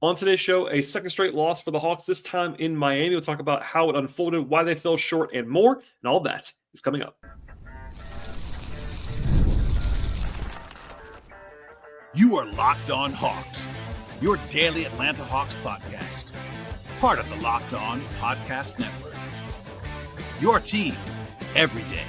On today's show, a second straight loss for the Hawks, this time in Miami. We'll talk about how it unfolded, why they fell short, and more, and all that is coming up. You are Locked On Hawks, your daily Atlanta Hawks podcast. Part of the Locked On Podcast Network. Your team every day.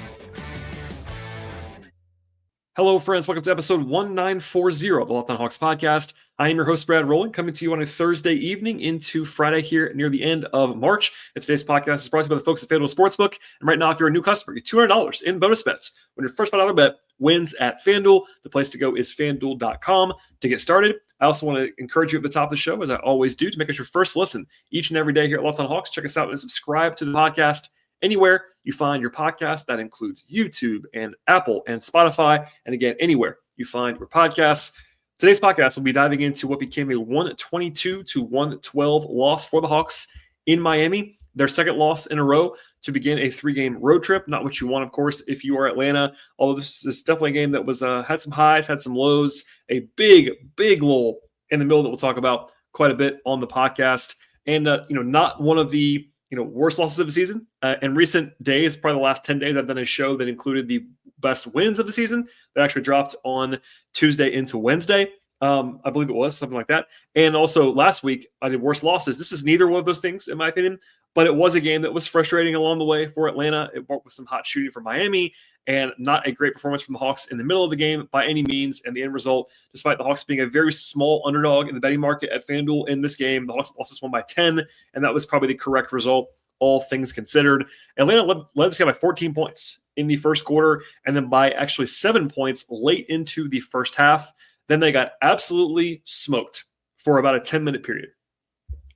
Hello, friends. Welcome to episode 1940 of the Locked On Hawks podcast. I am your host, Rowland, coming to you on a Thursday evening into Friday here near the end of March. And today's podcast is brought to you by the folks at FanDuel Sportsbook. And right now, if you're a new customer, get $200 in bonus bets when your first $5 bet wins at FanDuel. The place to go is FanDuel.com to get started. I also want to encourage you at the top of the show, as I always do, to make us your first listen each and every day here at Locked On Hawks. Check us out and subscribe to the podcast anywhere you find your podcast. That includes YouTube and Apple and Spotify. And again, anywhere you find your podcasts. Today's podcast will be diving into what became a 122-112 loss for the Hawks in Miami, their second loss in a row to begin a 3-game road trip. Not what you want, of course, if you are Atlanta. Although this is definitely a game that was had some highs, had some lows, a big lull in the middle that we'll talk about quite a bit on the podcast. And not one of the worst losses of the season. In recent days, probably the last 10 days, I've done a show that included the best wins of the season that actually dropped on Tuesday into Wednesday. I believe it was something like that. And also last week, I did worst losses. This is neither one of those things, in my opinion, but it was a game that was frustrating along the way for Atlanta. It worked with some hot shooting from Miami and not a great performance from the Hawks in the middle of the game by any means. And the end result, despite the Hawks being a very small underdog in the betting market at FanDuel in this game, the Hawks lost this one by 10, and that was probably the correct result, all things considered. Atlanta led this game by 14 points in the first quarter, and then by actually 7 points late into the first half. Then they got absolutely smoked for about a 10-minute period.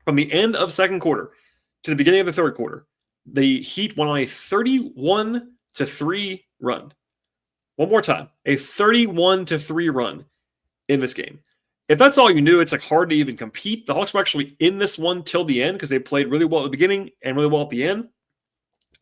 From the end of second quarter to the beginning of the third quarter, the Heat went on a 31-3 run. One more time, a 31-3 run in this game. If that's all you knew, it's hard to even compete. The Hawks were actually in this one till the end because they played really well at the beginning and really well at the end,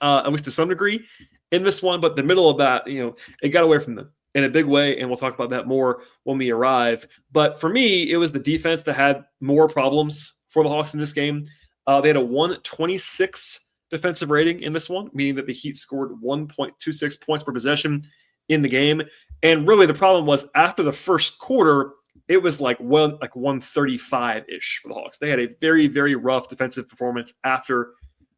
at least to some degree in this one. But the middle of that, it got away from them in a big way, and we'll talk about that more when we arrive. But for me, it was the defense that had more problems for the Hawks in this game. They had a 126 defensive rating in this one, meaning that the Heat scored 1.26 points per possession in the game. And really the problem was after the first quarter, it was like 135-ish for the Hawks. They had a very, very rough defensive performance after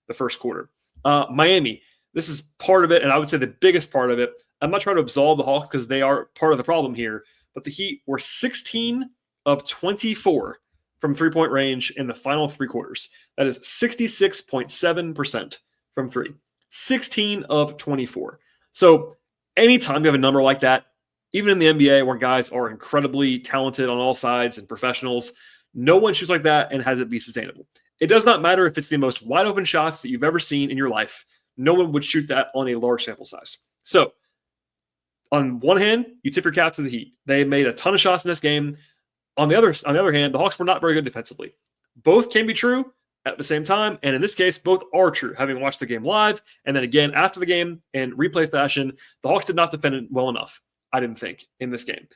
the first quarter. Miami, this is part of it, and I would say the biggest part of it. I'm not trying to absolve the Hawks because they are part of the problem here, but the Heat were 16 of 24 from three-point range in the final three quarters. That is 66.7% from three. 16 of 24. So anytime you have a number like that, even in the NBA where guys are incredibly talented on all sides and professionals, no one shoots like that and has it be sustainable. It does not matter if it's the most wide open shots that you've ever seen in your life. No one would shoot that on a large sample size. So on one hand, you tip your cap to the Heat. They made a ton of shots in this game. On the other hand, the Hawks were not very good defensively. Both can be true at the same time, and in this case, both are true, having watched the game live, and then again after the game in replay fashion, the Hawks did not defend it well enough, I didn't think, in this game.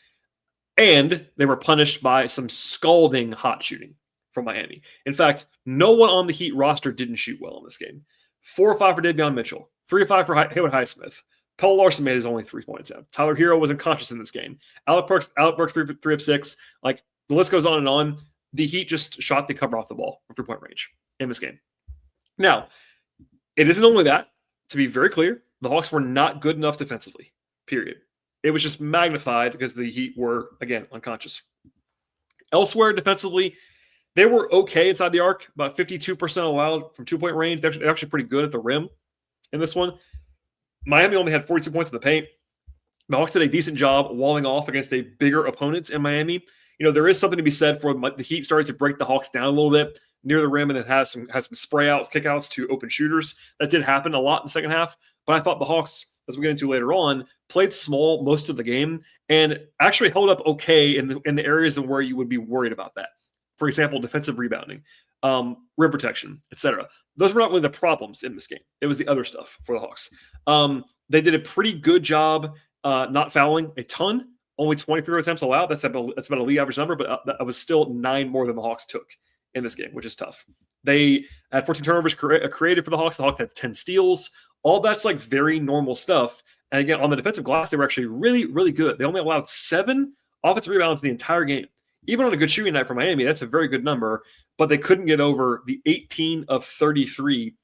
And they were punished by some scalding hot shooting from Miami. In fact, no one on the Heat roster didn't shoot well in this game. 4 of 5 for Davion Mitchell, 3 of 5 for Haywood Highsmith. Paul Larson made his only 3 points out. Tyler Hero was unconscious in this game. Alec Burks 3 of 6. The list goes on and on. The Heat just shot the cover off the ball from 3-point range in this game. Now, it isn't only that. To be very clear, the Hawks were not good enough defensively, period. It was just magnified because the Heat were, again, unconscious. Elsewhere, defensively, they were okay inside the arc, about 52% allowed from 2-point range. They're actually pretty good at the rim in this one. Miami only had 42 points in the paint. The Hawks did a decent job walling off against a bigger opponent in Miami. There is something to be said for the Heat started to break the Hawks down a little bit near the rim and it has some spray outs, kick outs to open shooters. That did happen a lot in the second half, but I thought the Hawks, as we get into later on, played small most of the game and actually held up okay in the areas where you would be worried about that. For example, defensive rebounding, rim protection, etc. Those were not really the problems in this game. It was the other stuff for the Hawks. They did a pretty good job not fouling a ton. Only 23 attempts allowed. That's about a league average number, but that was still 9 more than the Hawks took in this game, which is tough. They had 14 turnovers created for the Hawks. The Hawks had 10 steals. All that's like very normal stuff. And again, on the defensive glass, they were actually really, really good. They only allowed 7 offensive rebounds the entire game. Even on a good shooting night for Miami, that's a very good number, but they couldn't get over the 18 of 33,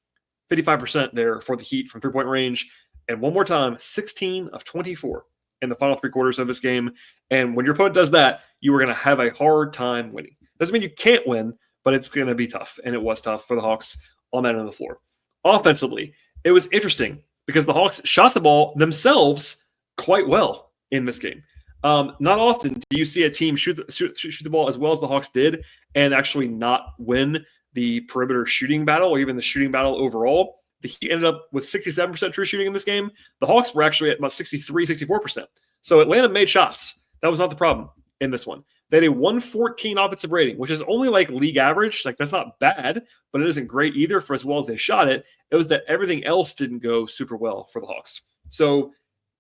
55% there for the Heat from three-point range. And one more time, 16 of 24 in the final 3 quarters of this game. And when your opponent does that, you are going to have a hard time winning. Doesn't mean you can't win, but it's going to be tough. And it was tough for the Hawks on that end of the floor. Offensively, it was interesting because the Hawks shot the ball themselves quite well in this game. Not often do you see a team shoot the ball as well as the Hawks did and actually not win the perimeter shooting battle or even the shooting battle overall. The Heat ended up with 67% true shooting in this game. The Hawks were actually at about 63, 64%. So Atlanta made shots. That was not the problem in this one. They had a 114 offensive rating, which is only like league average. Like that's not bad, but it isn't great either for as well as they shot it. It was that everything else didn't go super well for the Hawks. So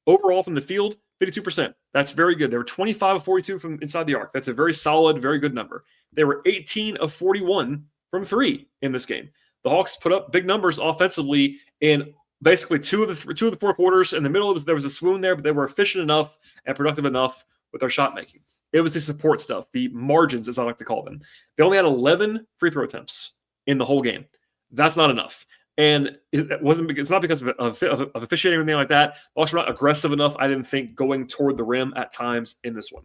overall from the field, 52%. That's very good. They were 25 of 42 from inside the arc. That's a very solid, very good number. They were 18 of 41 from 3 in this game. The Hawks put up big numbers offensively in basically two of the 4 quarters. In the middle, there was a swoon there, but they were efficient enough and productive enough with their shot making. It was the support stuff, the margins, as I like to call them. They only had 11 free throw attempts in the whole game. That's not enough. And it's not because of officiating or anything like that. The Hawks were not aggressive enough, I didn't think, going toward the rim at times in this one.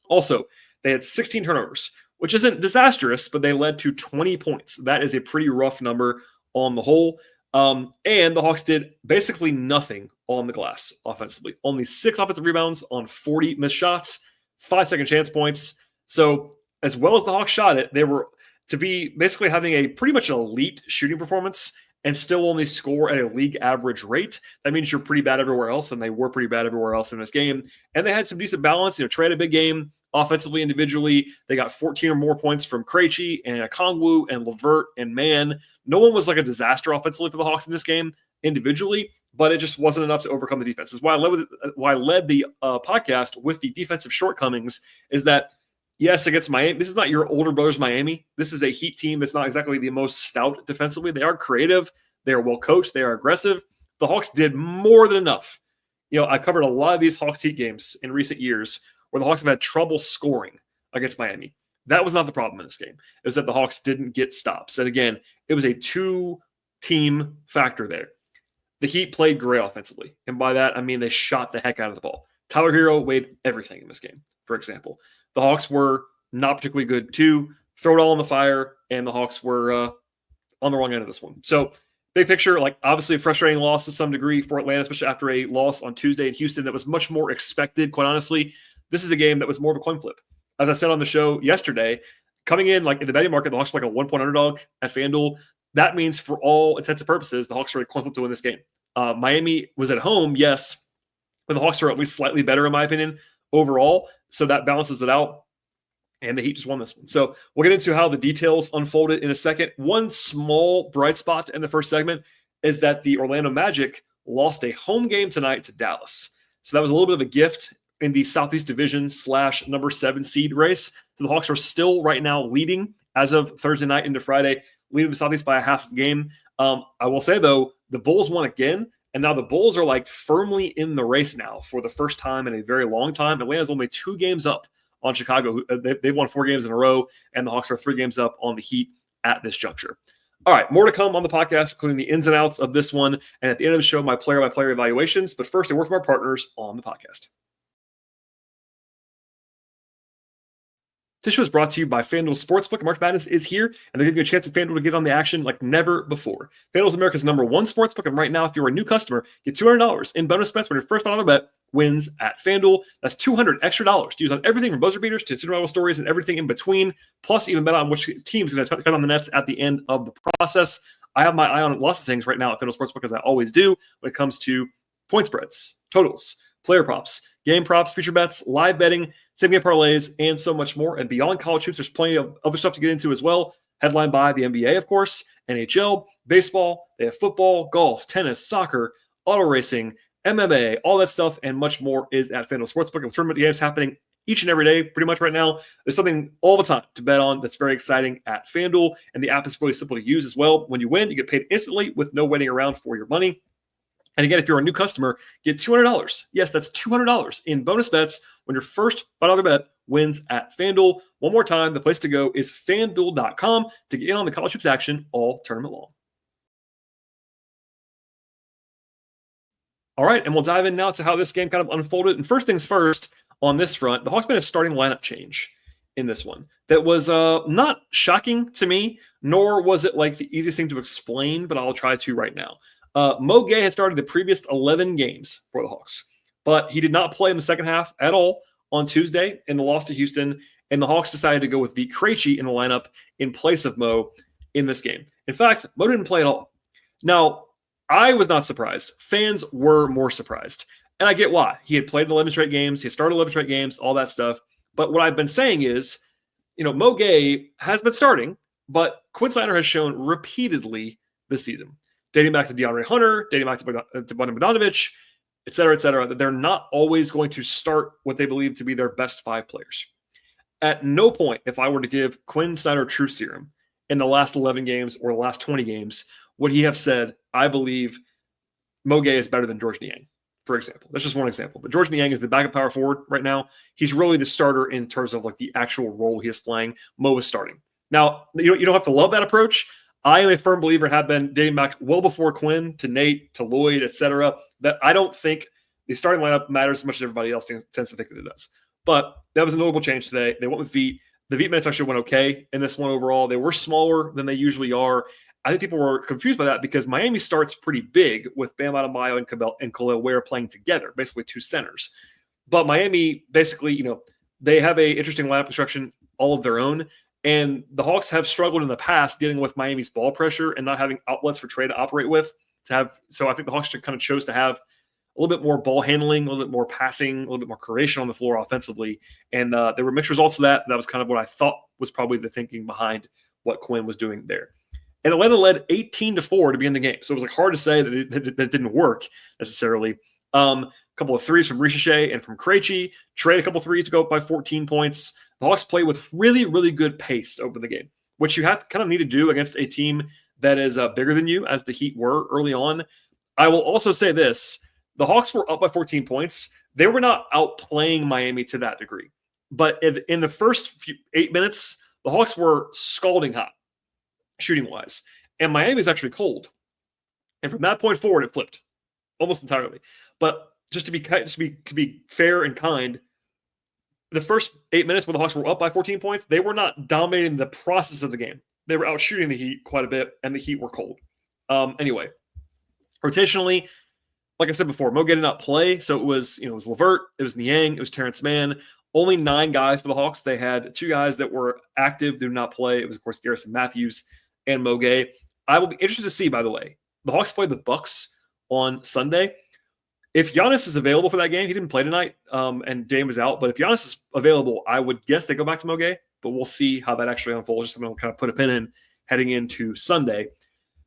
Also, they had 16 turnovers, which isn't disastrous, but they led to 20 points. That is a pretty rough number on the whole. And the Hawks did basically nothing on the glass offensively. Only 6 offensive rebounds on 40 missed shots, 5 second chance points. So as well as the Hawks shot it, they were to be basically having a pretty much elite shooting performance and still only score at a league average rate. That means you're pretty bad everywhere else, and they were pretty bad everywhere else in this game. And they had some decent balance. Trey had a big game offensively, individually. They got 14 or more points from Krejci and Okongwu and LeVert and Mann. No one was like a disaster offensively for the Hawks in this game individually, but it just wasn't enough to overcome the defense. That's why I led the podcast with the defensive shortcomings is that, yes, against Miami, this is not your older brother's Miami. This is a Heat team that's not exactly the most stout defensively. They are creative. They are well coached. They are aggressive. The Hawks did more than enough. I covered a lot of these Hawks Heat games in recent years where the Hawks have had trouble scoring against Miami. That was not the problem in this game. It was that the Hawks didn't get stops. And again, it was a 2-team factor there. The Heat played great offensively. And by that, I mean they shot the heck out of the ball. Tyler Hero weighed everything in this game, for example. The Hawks were not particularly good too. Throw it all in the fire, and the Hawks were on the wrong end of this one. So big picture, obviously a frustrating loss to some degree for Atlanta, especially after a loss on Tuesday in Houston that was much more expected, quite honestly. This is a game that was more of a coin flip. As I said on the show yesterday, coming in in the betting market, the Hawks were a 1-point underdog at FanDuel. That means for all intents and purposes, the Hawks are a coin flip to win this game. Miami was at home, yes, but the Hawks are at least slightly better in my opinion overall. So that balances it out. And the Heat just won this one. So we'll get into how the details unfolded in a second. One small bright spot in the first segment is that the Orlando Magic lost a home game tonight to Dallas. So that was a little bit of a gift in the Southeast Division / number 7 seed race. So the Hawks are still right now leading as of Thursday night into Friday, leading the Southeast by a half game. I will say, though, the Bulls won again. And now the Bulls are firmly in the race now for the first time in a very long time. Atlanta's only 2 games up on Chicago. They've won 4 games in a row, and the Hawks are 3 games up on the Heat at this juncture. All right, more to come on the podcast, including the ins and outs of this one. And at the end of the show, my player-by-player evaluations. But first, a word from our partners on the podcast. This show is brought to you by FanDuel Sportsbook. March Madness is here, and they're giving you a chance at FanDuel to get on the action like never before. FanDuel is America's #1 sportsbook, and right now, if you're a new customer, get $200 in bonus bets when your first $1 bet wins at FanDuel. That's $200 extra to use on everything from buzzer beaters to Cinderella stories and everything in between. Plus, even bet on which team's going to cut on the nets at the end of the process. I have my eye on lots of things right now at FanDuel Sportsbook, as I always do when it comes to point spreads, totals, player props, game props, feature bets, live betting, same-game parlays, and so much more. And beyond college hoops, there's plenty of other stuff to get into as well. Headlined by the NBA, of course, NHL, baseball, they have football, golf, tennis, soccer, auto racing, MMA, all that stuff, and much more is at FanDuel Sportsbook. And tournament games happening each and every day, pretty much right now. There's something all the time to bet on that's very exciting at FanDuel, and the app is really simple to use as well. When you win, you get paid instantly with no waiting around for your money. And again, if you're a new customer, get $200. Yes, that's $200 in bonus bets when your first $5 bet wins at FanDuel. One more time, the place to go is FanDuel.com to get in on the college hoops action all tournament long. All right, and we'll dive in now to how this game kind of unfolded. And first things first, on this front, the Hawks made a starting lineup change in this one that was not shocking to me, nor was it like the easiest thing to explain, but I'll try to right now. Mo Gay had started the previous 11 games for the Hawks, but he did not play in the second half at all on Tuesday in the loss to Houston, and the Hawks decided to go with Vit Krejci in the lineup in place of Mo in this game. In fact, Mo didn't play at all. Now, I was not surprised. Fans were more surprised, and I get why. He had played 11 straight games, he had started 11 straight games, all that stuff, but what I've been saying is, Mo Gay has been starting, but Quinn Snyder has shown repeatedly this season, dating back to DeAndre Hunter, dating back to Bogdan Bogdanovic, et cetera, that they're not always going to start what they believe to be their best 5 players. At no point, if I were to give Quinn Snyder truth serum in the last 11 games or the last 20 games, would he have said, I believe Mo Gay is better than Georges Niang, for example. That's just one example. But Georges Niang is the backup power forward right now. He's really the starter in terms of like the actual role he is playing. Mo is starting. Now, you don't have to love that approach. I am a firm believer, have been dating back well before Quinn to Nate to Lloyd, etc., that I don't think the starting lineup matters as much as everybody else tends to think that it does. But that was a notable change today. They went with Vit. The Vit minutes actually went okay in this one overall. They were smaller than they usually are. I think people were confused by that because Miami starts pretty big with Bam Adebayo and Khalil Ware playing together, basically 2 centers. But Miami basically, they have a interesting lineup construction all of their own. And the Hawks have struggled in the past dealing with Miami's ball pressure and not having outlets for Trey to operate with. So I think the Hawks kind of chose to have a little bit more ball handling, a little bit more passing, a little bit more creation on the floor offensively. And there were mixed results of that. That was kind of what I thought was probably the thinking behind what Quinn was doing there. And Atlanta led 18-4 to begin the game. So it was hard to say that it didn't work necessarily. A couple of threes from Risacher and from Krejci. Trade a couple threes to go up by 14 points. The Hawks play with really, really good pace to open the game, which you kind of need to do against a team that is bigger than you, as the Heat were early on. I will also say this. The Hawks were up by 14 points. They were not outplaying Miami to that degree. But in the first 8 minutes, the Hawks were scalding hot, shooting-wise. And Miami is actually cold. And from that point forward, it flipped almost entirely. But just to be fair and kind, the first 8 minutes when the Hawks were up by 14 points, they were not dominating the process of the game. They were out shooting the Heat quite a bit, and the Heat were cold. Anyway, rotationally, like I said before, Mo Gay did not play, so it was LeVert, it was Niang, it was Terrence Mann. Only 9 guys for the Hawks. They had 2 guys that were active, did not play. It was, of course, Garrison Matthews and Mo Gay. I will be interested to see, by the way, the Hawks played the Bucks on Sunday. If Giannis is available for that game, he didn't play tonight, and Dame was out. But if Giannis is available, I would guess they go back to Mo Gay. But we'll see how that actually unfolds. Just I'm going to kind of put a pin in heading into Sunday.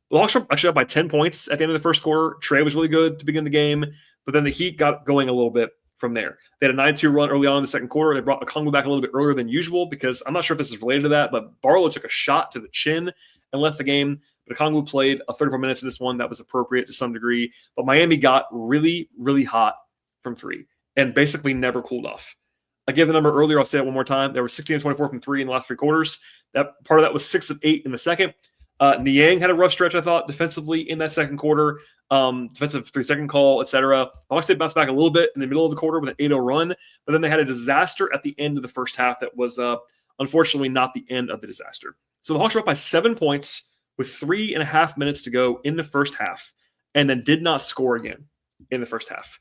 The Hawks were actually up by 10 points at the end of the first quarter. Trey was really good to begin the game, but then the Heat got going a little bit from there. They had a 9-2 run early on in the second quarter. They brought Okongwu back a little bit earlier than usual because I'm not sure if this is related to that, but Barlow took a shot to the chin and left the game. But Okongwu played 34 minutes in this one. That was appropriate to some degree. But Miami got really, really hot from 3 and basically never cooled off. I gave the number earlier. I'll say it one more time. They were 16-24 from 3 in the last 3 quarters. That part of that was 6 of 8 in the second. Niang had a rough stretch, I thought, defensively in that second quarter. Defensive 3-second call, etc. Hawks did bounce back a little bit in the middle of the quarter with an 8-0 run, but then they had a disaster at the end of the first half that was unfortunately not the end of the disaster. So the Hawks were up by 7 points with 3.5 minutes to go in the first half, and then did not score again in the first half.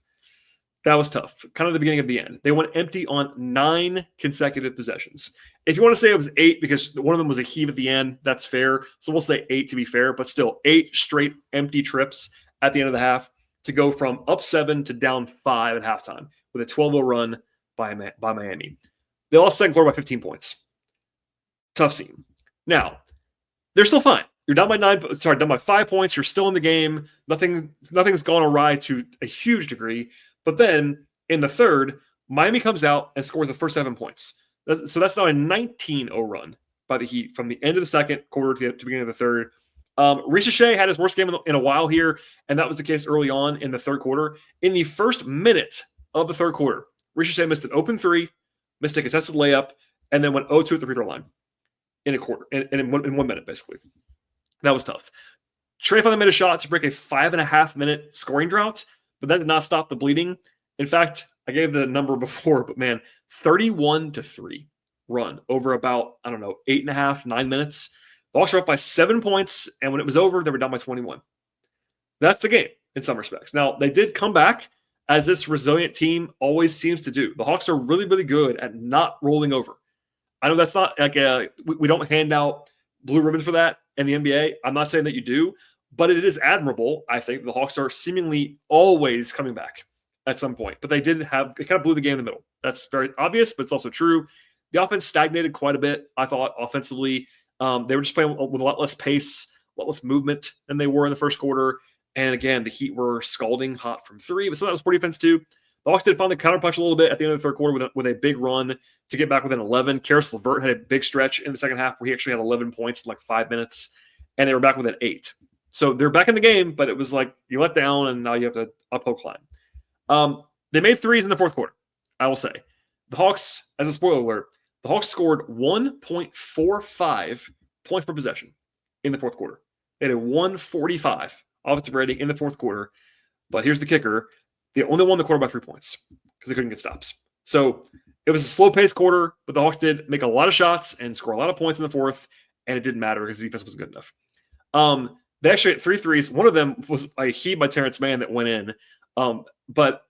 That was tough. Kind of the beginning of the end. They went empty on 9 consecutive possessions. If you want to say it was 8 because one of them was a heave at the end, that's fair. So we'll say 8 to be fair, but still 8 straight empty trips at the end of the half to go from up 7 to down 5 at halftime with a 12-0 run by Miami. They lost the second quarter by 15 points. Tough scene. Now, they're still fine. You're down by 5 points. You're still in the game. Nothing's gone awry to a huge degree. But then in the third, Miami comes out and scores the first 7 points. So that's now a 19-0 run by the Heat from the end of the second quarter to the beginning of the third. Risacher had his worst game in a while here, and that was the case early on in the third quarter. In the first minute of the third quarter, Risacher missed an open three, missed a contested layup, and then went 0-2 at the free throw line in a quarter, in 1 minute, basically. That was tough. Trey finally made a shot to break a 5.5-minute scoring drought, but that did not stop the bleeding. In fact, I gave the number before, but man, 31-3 run over about, 8.5, 9 minutes. The Hawks were up by 7 points, and when it was over, they were down by 21. That's the game in some respects. Now, they did come back, as this resilient team always seems to do. The Hawks are really, really good at not rolling over. I know that's not like we don't hand out blue ribbons for that in the NBA. I'm not saying that you do, but it is admirable, I think. The Hawks are seemingly always coming back at some point. But they kind of blew the game in the middle. That's very obvious, but it's also true. The offense stagnated quite a bit, I thought, offensively. They were just playing with a lot less pace, a lot less movement than they were in the first quarter. And again, the Heat were scalding hot from three, but some of that was poor defense too. The Hawks did finally counterpunch a little bit at the end of the third quarter with a big run to get back within 11. Karis LeVert had a big stretch in the second half where he actually had 11 points in like 5 minutes, and they were back within 8. So they're back in the game, but it was like you let down, and now you have to uphill climb. They made threes in the fourth quarter, I will say. The Hawks, as a spoiler alert, the Hawks scored 1.45 points per possession in the fourth quarter. They had a 145 offensive rating in the fourth quarter. But here's the kicker. They only won the quarter by 3 points because they couldn't get stops. So it was a slow-paced quarter, but the Hawks did make a lot of shots and score a lot of points in the fourth, and it didn't matter because the defense wasn't good enough. They actually had 3 threes. One of them was a heave by Terrence Mann that went in. But,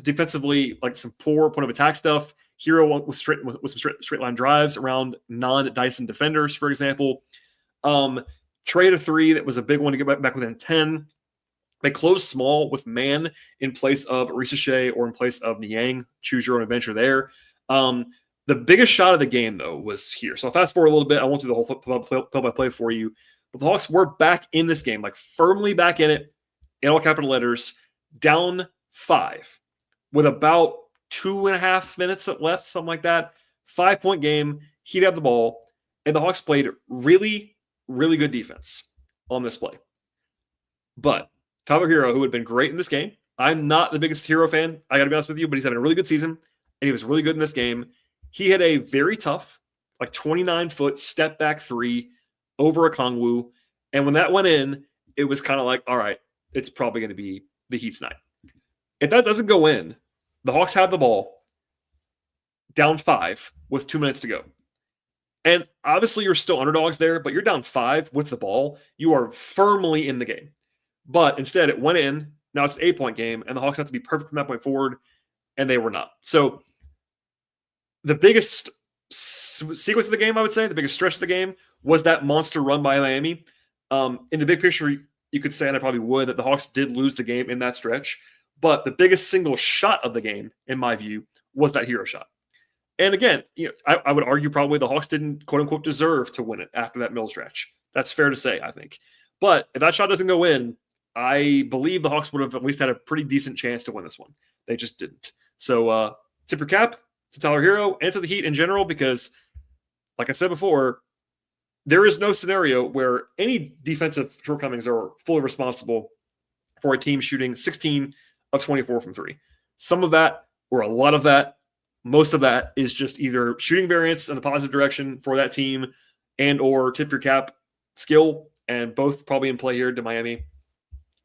defensively, like some poor point of attack stuff. Hero with some straight line drives around non-Dyson defenders, for example. Trey had a 3 that was a big one to get back within 10. They closed small with Mann in place of Risacher or in place of Niang. Choose your own adventure there. The biggest shot of the game, though, was here. So I'll fast forward a little bit. I won't do the whole play-by-play for you. But the Hawks were back in this game, like firmly back in it, in all capital letters, down 5 with about 2.5 minutes left, something like that. 5-point game. He'd have the ball. And the Hawks played really, really good defense on this play. But Tyler Hero, who had been great in this game, I'm not the biggest Hero fan, I got to be honest with you, but he's having a really good season, and he was really good in this game. He had a very tough, like 29-foot step-back 3 over a Kongwu, and when that went in, it was kind of like, all right, it's probably going to be the Heat's night. If that doesn't go in, the Hawks have the ball down 5 with 2 minutes to go. And obviously you're still underdogs there, but you're down 5 with the ball. You are firmly in the game. But instead, it went in. Now it's an 8-point game, and the Hawks have to be perfect from that point forward, and they were not. So the biggest sequence of the game, I would say, the biggest stretch of the game, was that monster run by Miami. In the big picture, you could say, and I probably would, that the Hawks did lose the game in that stretch. But the biggest single shot of the game, in my view, was that Hero shot. And again, I would argue probably the Hawks didn't, quote-unquote, deserve to win it after that middle stretch. That's fair to say, I think. But if that shot doesn't go in, I believe the Hawks would have at least had a pretty decent chance to win this one. They just didn't. So tip your cap to Tyler Hero and to the Heat in general, because, like I said before, there is no scenario where any defensive shortcomings are fully responsible for a team shooting 16 of 24 from 3. Some of that, or a lot of that, most of that is just either shooting variance in the positive direction for that team and or tip your cap skill, and both probably in play here to Miami.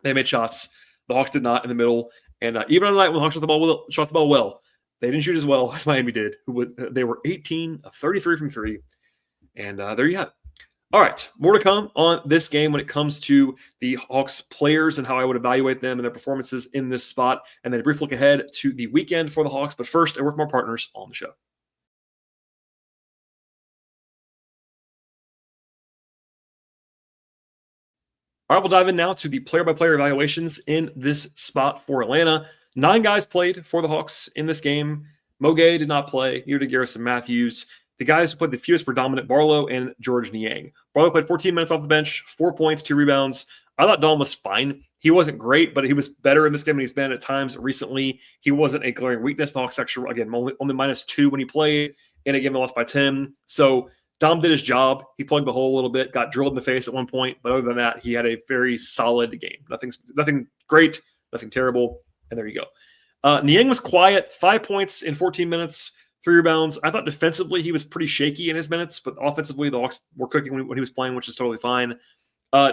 They made shots. The Hawks did not in the middle. And even on the night when the Hawks shot the ball well, they didn't shoot as well as Miami did. They were 18 of 33 from 3. And there you have it. All right, more to come on this game when it comes to the Hawks players and how I would evaluate them and their performances in this spot. And then a brief look ahead to the weekend for the Hawks. But first, I work with my partners on the show. All right, we'll dive in now to the player-by-player evaluations in this spot for Atlanta. 9 guys played for the Hawks in this game. Mo Gay did not play. Neither did Garrison Matthews. The guys who played the fewest were Dominic Barlow and George Niang. Barlow played 14 minutes off the bench, 4 points, 2 rebounds. I thought Dom was fine. He wasn't great, but he was better in this game than he's been at times recently. He wasn't a glaring weakness. The Hawks actually, again, only -2 when he played in a game that lost by 10. So Dom did his job. He plugged the hole a little bit, got drilled in the face at one point. But other than that, he had a very solid game. Nothing great, nothing terrible. And there you go. Niang was quiet, 5 points in 14 minutes, 3 rebounds. I thought defensively he was pretty shaky in his minutes, but offensively the Hawks were cooking when he was playing, which is totally fine.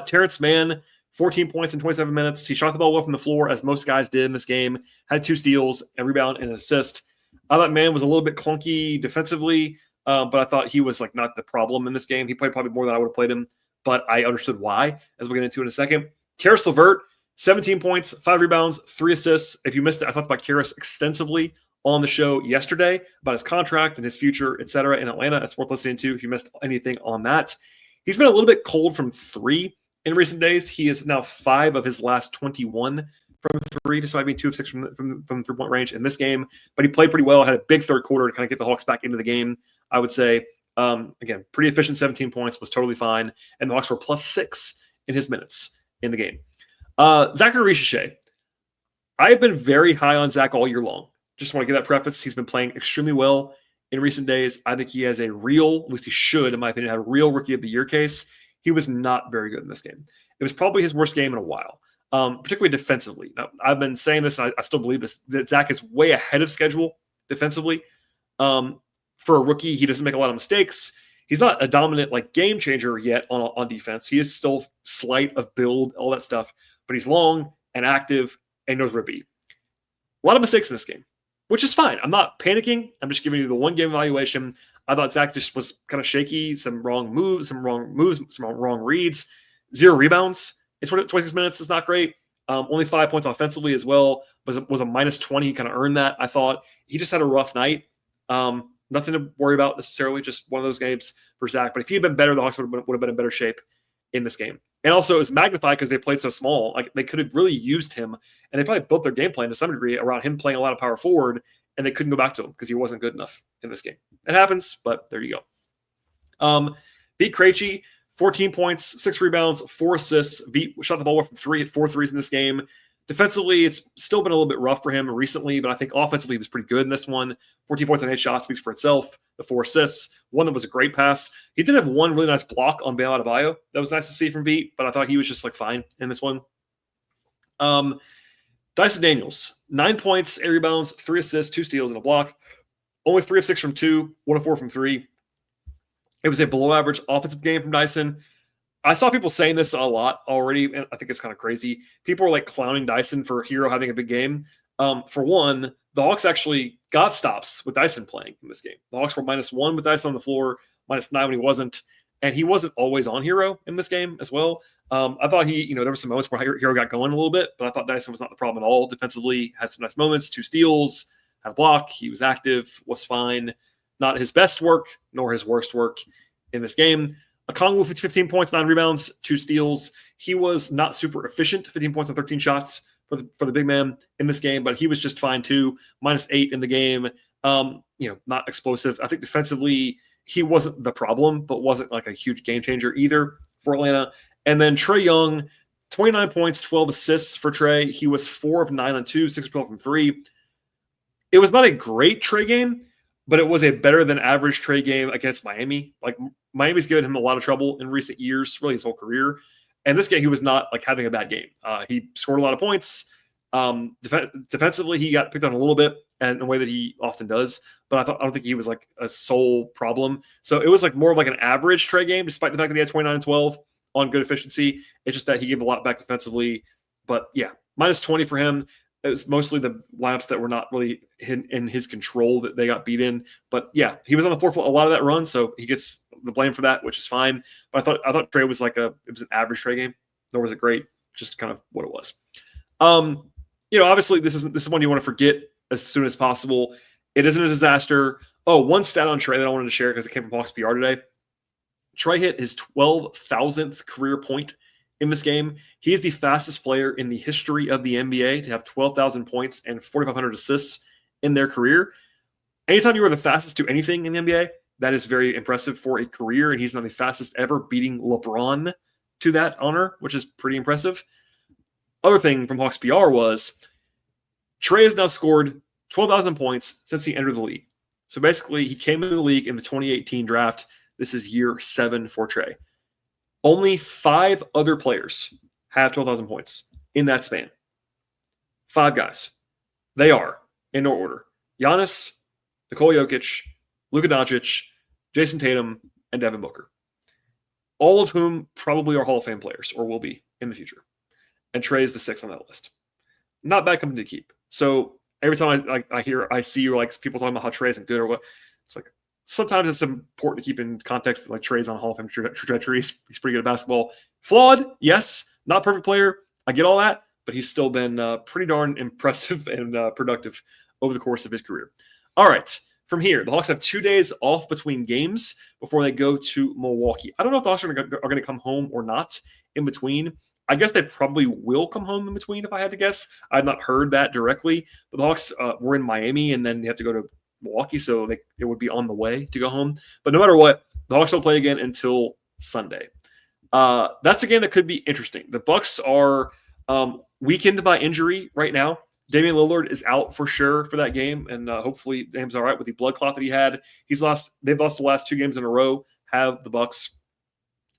Terrence Mann, 14 points in 27 minutes. He shot the ball well from the floor, as most guys did in this game. Had 2 steals, a rebound, and an assist. I thought Mann was a little bit clunky defensively, but I thought he was like not the problem in this game. He played probably more than I would have played him, but I understood why, as we'll get into in a second. Karis LeVert, 17 points, 5 rebounds, 3 assists. If you missed it, I talked about Karis extensively on the show yesterday about his contract and his future, etc. in Atlanta. It's worth listening to if you missed anything on that. He's been a little bit cold from 3 in recent days. He is now 5 of his last 21 from 3, despite being 2 of 6 from the 3-point range in this game. But he played pretty well, had a big third quarter to kind of get the Hawks back into the game, I would say. Again, pretty efficient 17 points, was totally fine. And the Hawks were +6 in his minutes in the game. Zaccharie Risacher. I have been very high on Zach all year long. Just want to give that preface. He's been playing extremely well in recent days. I think he has a real, at least he should, in my opinion, have a real Rookie of the Year case. He was not very good in this game. It was probably his worst game in a while, particularly defensively. Now, I've been saying this, and I still believe this, that Zach is way ahead of schedule defensively. For a rookie, he doesn't make a lot of mistakes. He's not a dominant like game changer yet on defense. He is still slight of build, all that stuff, but he's long and active and knows where to be. A lot of mistakes in this game, which is fine. I'm not panicking. I'm just giving you the one game evaluation. I thought Zach just was kind of shaky, some wrong moves, some wrong reads, 0 rebounds in 26 minutes is not great. Only 5 points offensively as well. Was a -20. He kind of earned that, I thought. He just had a rough night. Nothing to worry about necessarily, just one of those games for Zach. But if he had been better, the Hawks would have been in better shape in this game. And also it was magnified because they played so small. Like they could have really used him, and they probably built their game plan to some degree around him playing a lot of power forward, and they couldn't go back to him because he wasn't good enough in this game. It happens, but there you go. Beat Krejci, 14 points, 6 rebounds, 4 assists. Beat shot the ball well from 3, hit 4 threes in this game. Defensively, it's still been a little bit rough for him recently, but I think offensively he was pretty good in this one. 14 points on 8 shots speaks for itself. The 4 assists, one that was a great pass. He did have one really nice block on Bam Adebayo. That was nice to see from Beat, but I thought he was just like fine in this one. Dyson Daniels, 9 points, 8 rebounds, 3 assists, 2 steals, and a block. Only 3 of 6 from 2, 1 of 4 from 3. It was a below-average offensive game from Dyson. I saw people saying this a lot already, and I think it's kind of crazy. People are like clowning Dyson for Hero having a big game. For one, the Hawks actually got stops with Dyson playing in this game. The Hawks were -1 with Dyson on the floor, -9 when he wasn't, and he wasn't always on Hero in this game as well. I thought there were some moments where Hero got going a little bit, but I thought Dyson was not the problem at all. Defensively, had some nice moments, 2 steals, had a block. He was active, was fine. Not his best work, nor his worst work in this game. Okongwu, 15 points, 9 rebounds, 2 steals. He was not super efficient, 15 points on 13 shots for the big man in this game, but he was just fine too. -8 in the game. Not explosive. I think defensively he wasn't the problem, but wasn't like a huge game changer either for Atlanta. And then Trae Young, 29 points, 12 assists for Trae. He was 4 of 9 on 2, 6 of 12 from 3. It was not a great Trae game, but it was a better than average Trae game against Miami. Like Miami's given him a lot of trouble in recent years, really his whole career. And this game, he was not like having a bad game. He scored a lot of points. Defensively, he got picked on a little bit in the way that he often does, but I don't think he was like a sole problem. So it was like more of like an average Trae game, despite the fact that he had 29 and 12 on good efficiency. It's just that he gave a lot back defensively. But yeah, -20 for him. It was mostly the lineups that were not really in his control that they got beat in. But yeah, he was on the floor for a lot of that run, so he gets the blame for that, which is fine. But I thought Trae was it was an average Trae game, nor was it great, just kind of what it was. Obviously this is one you want to forget as soon as possible. It isn't a disaster. Oh, one stat on Trae that I wanted to share because it came from Hawks PR today. Trae hit his 12,000th career point in this game. He is the fastest player in the history of the NBA to have 12,000 points and 4,500 assists in their career. Anytime you are the fastest to anything in the NBA, That is very impressive for a career, and he's not the fastest ever, beating LeBron to that honor, which is pretty impressive. Other thing from Hawks PR was Trae has now scored 12,000 points since he entered the league. So basically, he came into the league in the 2018 draft. This is year 7 for Trae. Only 5 other players have 12,000 points in that span. 5 guys. They are, in no order, Giannis, Nikola Jokic, Luka Doncic, Jason Tatum, and Devin Booker. All of whom probably are Hall of Fame players, or will be in the future. And Trae is the 6th on that list. Not bad company to keep. So every time I see like people talking about how Trae isn't good or what, it's like sometimes it's important to keep in context that like Trae's on Hall of Fame trajectory. He's pretty good at basketball. Flawed, yes. Not a perfect player. I get all that, but he's still been pretty darn impressive and productive over the course of his career. All right. From here, the Hawks have 2 days off between games before they go to Milwaukee. I don't know if the Hawks are going to come home or not in between. I guess they probably will come home in between if I had to guess. I have not heard that directly. But the Hawks were in Miami, and then they have to go to Milwaukee, so it would be on the way to go home. But no matter what, the Hawks don't play again until Sunday. That's a game that could be interesting. The Bucks are weakened by injury right now. Damian Lillard is out for sure for that game, and hopefully Dame's all right with the blood clot that he had. They've lost the last 2 games in a row, have the Bucks.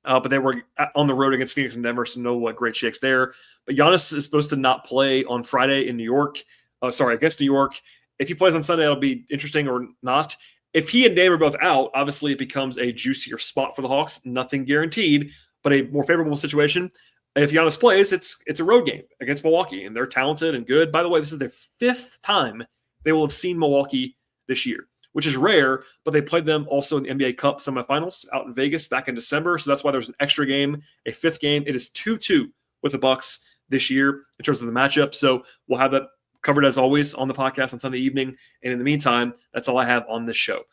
But they were on the road against Phoenix and Denver, so no great shakes there. But Giannis is supposed to not play on Friday in New York. Against New York. If he plays on Sunday, it'll be interesting or not. If he and Dame are both out, obviously it becomes a juicier spot for the Hawks. Nothing guaranteed, but a more favorable situation. If Giannis plays, it's a road game against Milwaukee, and they're talented and good. By the way, this is their 5th time they will have seen Milwaukee this year, which is rare, but they played them also in the NBA Cup semifinals out in Vegas back in December. So that's why there's an extra game, a 5th game. It is 2-2 with the Bucks this year in terms of the matchup. So we'll have that covered as always on the podcast on Sunday evening. And in the meantime, that's all I have on this show.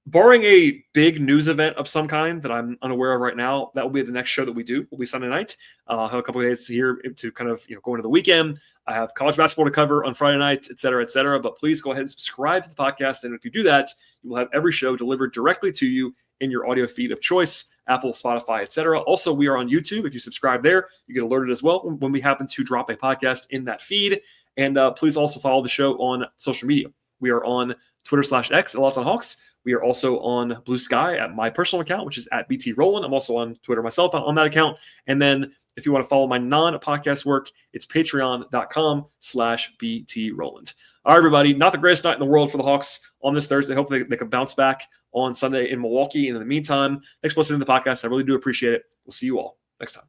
Barring a big news event of some kind that I'm unaware of right now, that will be the next show that we do. Will be Sunday night. I'll have a couple of days here to kind of go into the weekend. I have college basketball to cover on Friday night, et cetera, et cetera. But please go ahead and subscribe to the podcast. And if you do that, you will have every show delivered directly to you in your audio feed of choice, Apple, Spotify, et cetera. Also, we are on YouTube. If you subscribe there, you get alerted as well when we happen to drop a podcast in that feed. And please also follow the show on social media. We are on Twitter/X, Locked On Hawks. We are also on Blue Sky at my personal account, which is at BT Rowland. I'm also on Twitter myself on that account. And then if you want to follow my non-podcast work, it's patreon.com/BT Rowland. All right, everybody. Not the greatest night in the world for the Hawks on this Thursday. Hopefully they can bounce back on Sunday in Milwaukee. And in the meantime, thanks for listening to the podcast. I really do appreciate it. We'll see you all next time.